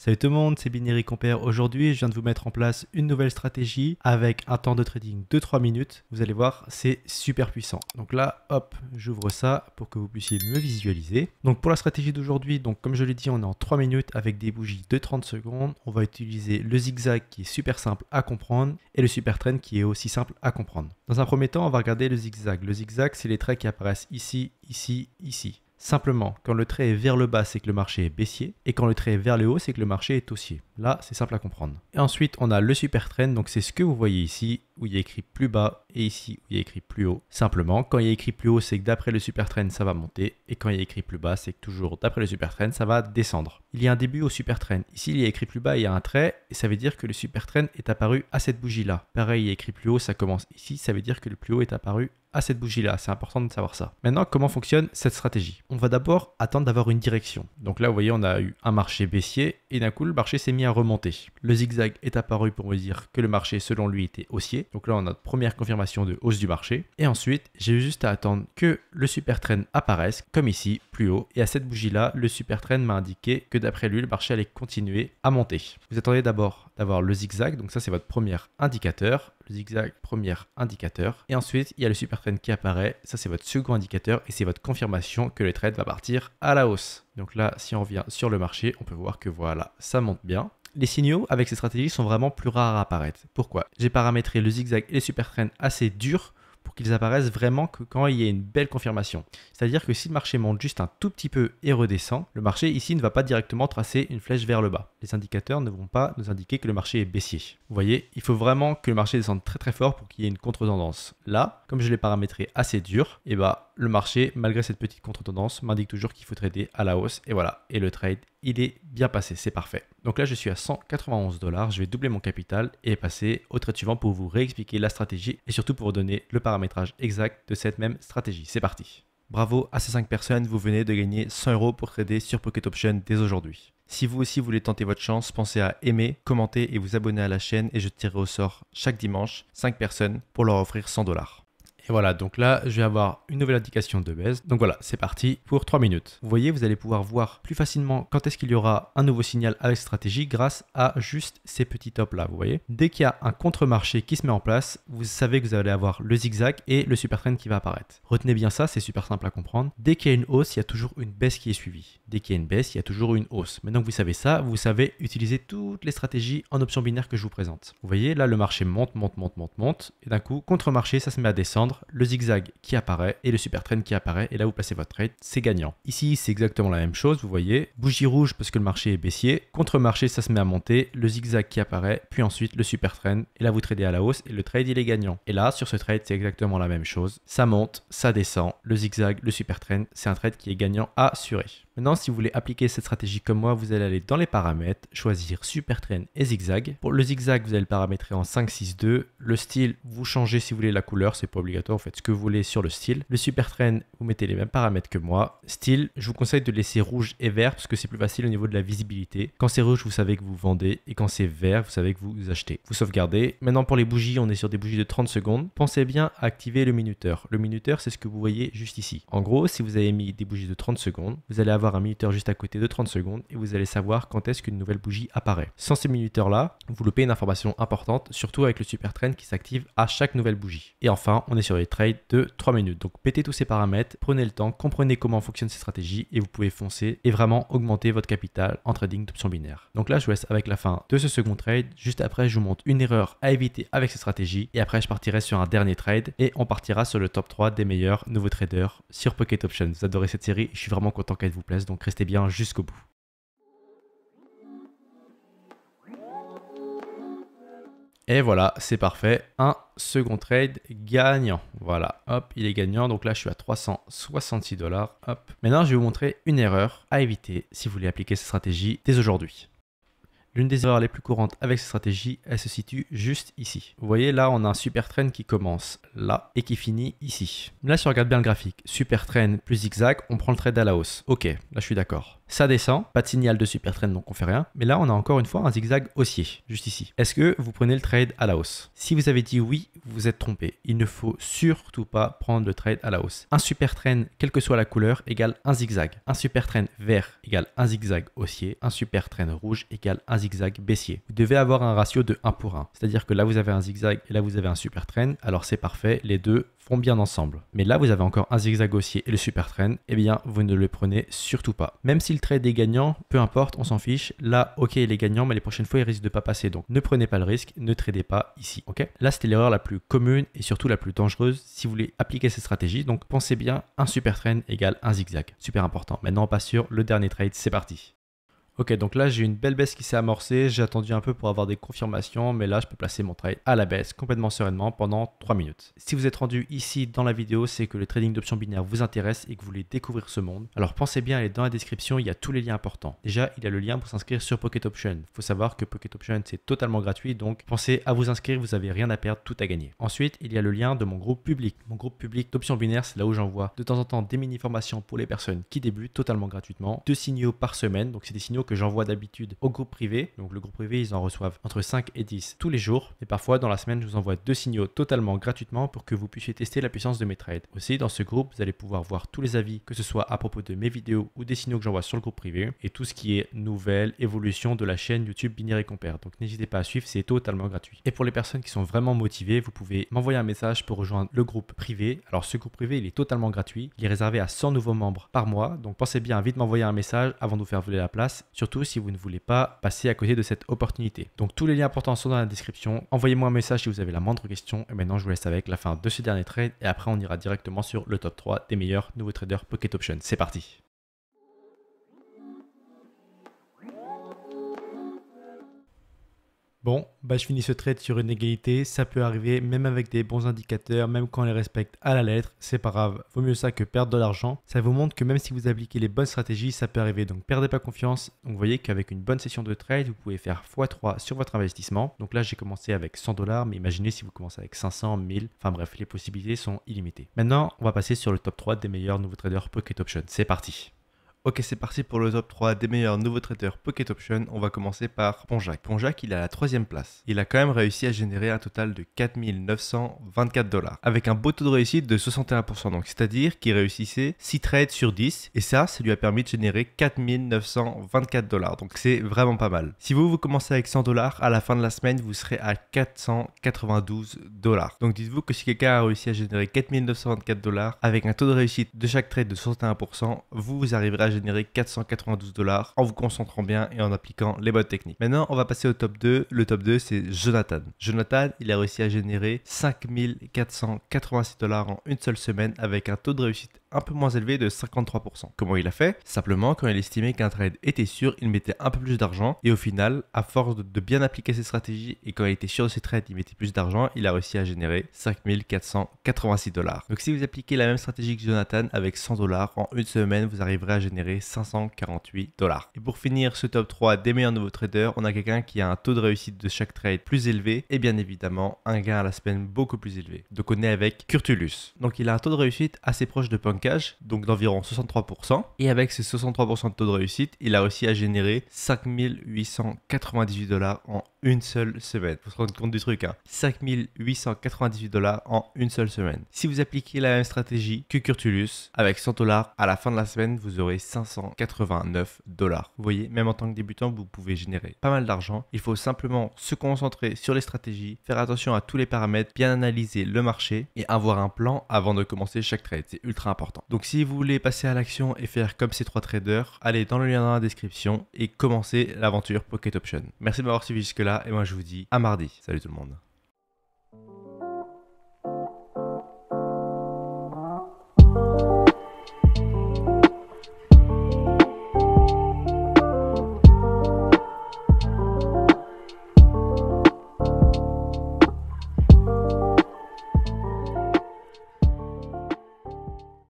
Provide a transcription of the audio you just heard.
Salut tout le monde, c'est Binary Compare. Aujourd'hui, je viens de vous mettre en place une nouvelle stratégie avec un temps de trading de 3 minutes. Vous allez voir, c'est super puissant. Donc là, hop, j'ouvre ça pour que vous puissiez me visualiser. Donc pour la stratégie d'aujourd'hui, donc comme je l'ai dit, on est en 3 minutes avec des bougies de 30 secondes. On va utiliser le zigzag qui est super simple à comprendre et le super trend qui est aussi simple à comprendre. Dans un premier temps, on va regarder le zigzag. Le zigzag, c'est les traits qui apparaissent ici, ici, ici. Simplement, quand le trait est vers le bas, c'est que le marché est baissier. Et quand le trait est vers le haut, c'est que le marché est haussier. Là, c'est simple à comprendre. Et ensuite, on a le super trend. Donc, c'est ce que vous voyez ici, où il y a écrit plus bas, et ici, où il y a écrit plus haut. Simplement, quand il y a écrit plus haut, c'est que d'après le super trend, ça va monter. Et quand il y a écrit plus bas, c'est que toujours d'après le super trend, ça va descendre. Il y a un début au super trend. Ici, il y a écrit plus bas, il y a un trait. Et ça veut dire que le super trend est apparu à cette bougie-là. Pareil, il y a écrit plus haut, ça commence ici. Ça veut dire que le plus haut est apparu à cette bougie-là. C'est important de savoir ça. Maintenant, comment fonctionne cette stratégie? On va d'abord attendre d'avoir une direction. Donc là, vous voyez, on a eu un marché baissier et d'un coup, le marché s'est mis à remonter. Le zigzag est apparu pour me dire que le marché, selon lui, était haussier. Donc là, on a notre première confirmation de hausse du marché. Et ensuite, j'ai juste à attendre que le super trend apparaisse, comme ici, plus haut. Et à cette bougie-là, le super trend m'a indiqué que d'après lui, le marché allait continuer à monter. Vous attendez d'abord d'avoir le zigzag. Donc ça, c'est votre premier indicateur. Le zigzag, premier indicateur. Et ensuite, il y a le super trend qui apparaît. Ça, c'est votre second indicateur et c'est votre confirmation que le trade va partir à la hausse. Donc là, si on revient sur le marché, on peut voir que voilà, ça monte bien. Les signaux avec ces stratégies sont vraiment plus rares à apparaître. Pourquoi? J'ai paramétré le zigzag et les super trends assez durs pour qu'ils apparaissent vraiment que quand il y a une belle confirmation. C'est-à-dire que si le marché monte juste un tout petit peu et redescend, le marché ici ne va pas directement tracer une flèche vers le bas. Les indicateurs ne vont pas nous indiquer que le marché est baissier. Vous voyez, il faut vraiment que le marché descende très très fort pour qu'il y ait une contre-tendance. Là, comme je l'ai paramétré assez dur, et le marché, malgré cette petite contre-tendance, m'indique toujours qu'il faut trader à la hausse. Et voilà, et le trade, il est bien passé, c'est parfait. Donc là, je suis à 191 $. Je vais doubler mon capital et passer au trade suivant pour vous réexpliquer la stratégie et surtout pour vous donner le paramétrage exact de cette même stratégie. C'est parti. Bravo à ces 5 personnes, vous venez de gagner 100 € pour trader sur Pocket Option dès aujourd'hui. Si vous aussi voulez tenter votre chance, pensez à aimer, commenter et vous abonner à la chaîne et je tirerai au sort chaque dimanche 5 personnes pour leur offrir 100 $. Et voilà, donc là, je vais avoir une nouvelle indication de baisse. Donc voilà, c'est parti pour 3 minutes. Vous voyez, vous allez pouvoir voir plus facilement quand est-ce qu'il y aura un nouveau signal avec stratégie grâce à juste ces petits tops là, vous voyez. Dès qu'il y a un contre-marché qui se met en place, vous savez que vous allez avoir le zigzag et le super trend qui va apparaître. Retenez bien ça, c'est super simple à comprendre. Dès qu'il y a une hausse, il y a toujours une baisse qui est suivie. Dès qu'il y a une baisse, il y a toujours une hausse. Maintenant que vous savez ça, vous savez utiliser toutes les stratégies en option binaire que je vous présente. Vous voyez, là, le marché monte, monte, monte, monte, monte. Et d'un coup, contre-marché, ça se met à descendre. Le zigzag qui apparaît et le super trend qui apparaît et là vous placez votre trade, c'est gagnant. Ici c'est exactement la même chose, vous voyez, bougie rouge parce que le marché est baissier, contre-marché ça se met à monter, le zigzag qui apparaît, puis ensuite le super trend et là vous tradez à la hausse et le trade il est gagnant. Et là sur ce trade c'est exactement la même chose, ça monte, ça descend, le zigzag, le super trend, c'est un trade qui est gagnant assuré. Maintenant, si vous voulez appliquer cette stratégie comme moi, vous allez aller dans les paramètres, choisir super trend et zigzag. Pour le zigzag, vous allez le paramétrer en 5, 6, 2. Le style, vous changez si vous voulez la couleur, c'est pas obligatoire, vous faites ce que vous voulez sur le style. Le super trend, vous mettez les mêmes paramètres que moi. Style, je vous conseille de laisser rouge et vert parce que c'est plus facile au niveau de la visibilité. Quand c'est rouge, vous savez que vous vendez et quand c'est vert, vous savez que vous achetez. Vous sauvegardez. Maintenant, pour les bougies, on est sur des bougies de 30 secondes. Pensez bien à activer le minuteur. Le minuteur, c'est ce que vous voyez juste ici. En gros, si vous avez mis des bougies de 30 secondes, vous allez avoir un minuteur juste à côté de 30 secondes et vous allez savoir quand est-ce qu'une nouvelle bougie apparaît. Sans ces minuteurs là, vous loupez une information importante, surtout avec le super trend qui s'active à chaque nouvelle bougie. Et enfin, on est sur les trades de 3 minutes. Donc pétez tous ces paramètres, prenez le temps, comprenez comment fonctionnent ces stratégies et vous pouvez foncer et vraiment augmenter votre capital en trading d'options binaires. Donc là, je vous laisse avec la fin de ce second trade. Juste après, je vous montre une erreur à éviter avec ces stratégies et après, je partirai sur un dernier trade et on partira sur le top 3 des meilleurs nouveaux traders sur Pocket Option. Vous adorez cette série, je suis vraiment content qu'elle vous plaise, donc restez bien jusqu'au bout. Et voilà, c'est parfait. Un second trade gagnant. Voilà, hop, il est gagnant. Donc là, je suis à 366 $. Hop. Maintenant, je vais vous montrer une erreur à éviter si vous voulez appliquer cette stratégie dès aujourd'hui. L'une des erreurs les plus courantes avec cette stratégie, elle se situe juste ici. Vous voyez, là, on a un super trend qui commence là et qui finit ici. Là, si on regarde bien le graphique, super trend plus zigzag, on prend le trade à la hausse. Ok, là, je suis d'accord. Ça descend, pas de signal de super trend donc on fait rien. Mais là on a encore une fois un zigzag haussier, juste ici. Est-ce que vous prenez le trade à la hausse? Si vous avez dit oui, vous êtes trompé. Il ne faut surtout pas prendre le trade à la hausse. Un super trend, quelle que soit la couleur, égale un zigzag. Un super trend vert égale un zigzag haussier. Un super trend rouge égale un zigzag baissier. Vous devez avoir un ratio de 1 pour 1. C'est-à-dire que là vous avez un zigzag et là vous avez un super trend. Alors c'est parfait, les deux font bien ensemble. Mais là vous avez encore un zigzag haussier et le super trend, eh bien vous ne le prenez surtout pas. Même si le trade est gagnant, peu importe, on s'en fiche. Là, ok, il est gagnant, mais les prochaines fois il risque de pas passer. Donc ne prenez pas le risque, ne tradez pas ici. Ok? Là c'était l'erreur la plus commune et surtout la plus dangereuse si vous voulez appliquer cette stratégie. Donc pensez bien, un super trend égale un zigzag. Super important. Maintenant on passe sur le dernier trade, c'est parti. Ok, donc là j'ai une belle baisse qui s'est amorcée, j'ai attendu un peu pour avoir des confirmations, mais là je peux placer mon trade à la baisse complètement sereinement pendant 3 minutes. Si vous êtes rendu ici dans la vidéo, c'est que le trading d'options binaires vous intéresse et que vous voulez découvrir ce monde. Alors pensez bien, aller dans la description, il y a tous les liens importants. Déjà, il y a le lien pour s'inscrire sur Pocket Option. Il faut savoir que Pocket Option c'est totalement gratuit, donc pensez à vous inscrire, vous n'avez rien à perdre, tout à gagner. Ensuite, il y a le lien de mon groupe public. Mon groupe public d'options binaires, c'est là où j'envoie de temps en temps des mini-formations pour les personnes qui débutent totalement gratuitement. 2 signaux par semaine, donc c'est des signaux que j'envoie d'habitude au groupe privé. Donc le groupe privé, ils en reçoivent entre 5 et 10 tous les jours. Et parfois, dans la semaine, je vous envoie 2 signaux totalement gratuitement pour que vous puissiez tester la puissance de mes trades. Aussi, dans ce groupe, vous allez pouvoir voir tous les avis, que ce soit à propos de mes vidéos ou des signaux que j'envoie sur le groupe privé et tout ce qui est nouvelles, évolution de la chaîne YouTube Binaire et Compère. Donc n'hésitez pas à suivre, c'est totalement gratuit. Et pour les personnes qui sont vraiment motivées, vous pouvez m'envoyer un message pour rejoindre le groupe privé. Alors ce groupe privé, il est totalement gratuit. Il est réservé à 100 nouveaux membres par mois. Donc pensez bien à vite m'envoyer un message avant de vous faire voler la place. Surtout si vous ne voulez pas passer à côté de cette opportunité. Donc tous les liens importants sont dans la description. Envoyez-moi un message si vous avez la moindre question. Et maintenant, je vous laisse avec la fin de ce dernier trade. Et après, on ira directement sur le top 3 des meilleurs nouveaux traders Pocket Option. C'est parti. Bon, je finis ce trade sur une égalité, ça peut arriver même avec des bons indicateurs, même quand on les respecte à la lettre, c'est pas grave, vaut mieux ça que perdre de l'argent. Ça vous montre que même si vous appliquez les bonnes stratégies, ça peut arriver, donc perdez pas confiance. Donc vous voyez qu'avec une bonne session de trade, vous pouvez faire x3 sur votre investissement. Donc là j'ai commencé avec 100 $, mais imaginez si vous commencez avec 500, 1000, enfin bref, les possibilités sont illimitées. Maintenant, on va passer sur le top 3 des meilleurs nouveaux traders Pocket Option, c'est parti. Ok, c'est parti pour le top 3 des meilleurs nouveaux traders Pocket Option. On va commencer par Ponjac. Ponjac, il est à la 3e place. Il a quand même réussi à générer un total de 4 924 $, avec un beau taux de réussite de 61%. Donc, c'est-à-dire qu'il réussissait 6 trades sur 10. Et ça lui a permis de générer 4 924 $. Donc, c'est vraiment pas mal. Si vous commencez avec 100 $, à la fin de la semaine, vous serez à 492 $. Donc, dites-vous que si quelqu'un a réussi à générer 4 924 $ avec un taux de réussite de chaque trade de 61%, vous arriverez à générer 492 $ en vous concentrant bien et en appliquant les bonnes techniques. Maintenant, on va passer au top 2. Le top 2, c'est Jonathan. Jonathan, il a réussi à générer 5 486 $ en une seule semaine avec un taux de réussite un peu moins élevé de 53%. Comment il a fait? Simplement, quand il estimait qu'un trade était sûr, il mettait un peu plus d'argent et au final, à force de bien appliquer ses stratégies et quand il était sûr de ses trades, il mettait plus d'argent, il a réussi à générer 5 486 $. Donc si vous appliquez la même stratégie que Jonathan avec 100 $, en une semaine, vous arriverez à générer 548 $. Et pour finir ce top 3 des meilleurs nouveaux traders, on a quelqu'un qui a un taux de réussite de chaque trade plus élevé et bien évidemment un gain à la semaine beaucoup plus élevé. Donc on est avec Curtulus. Donc il a un taux de réussite assez proche de Punkage, donc d'environ 63%. Et avec ces 63% de taux de réussite, il a réussi à générer 5 898 $ en une seule semaine. Faut se rendre compte du truc, hein. 5 898 $ en une seule semaine. Si vous appliquez la même stratégie que Curtulus, avec 100 $, à la fin de la semaine, vous aurez 589 $. Vous voyez, même en tant que débutant, vous pouvez générer pas mal d'argent. Il faut simplement se concentrer sur les stratégies, faire attention à tous les paramètres, bien analyser le marché et avoir un plan avant de commencer chaque trade. C'est ultra important. Donc si vous voulez passer à l'action et faire comme ces 3 traders, allez dans le lien dans la description et commencez l'aventure Pocket Option. Merci de m'avoir suivi jusque là et moi je vous dis à mardi. Salut tout le monde.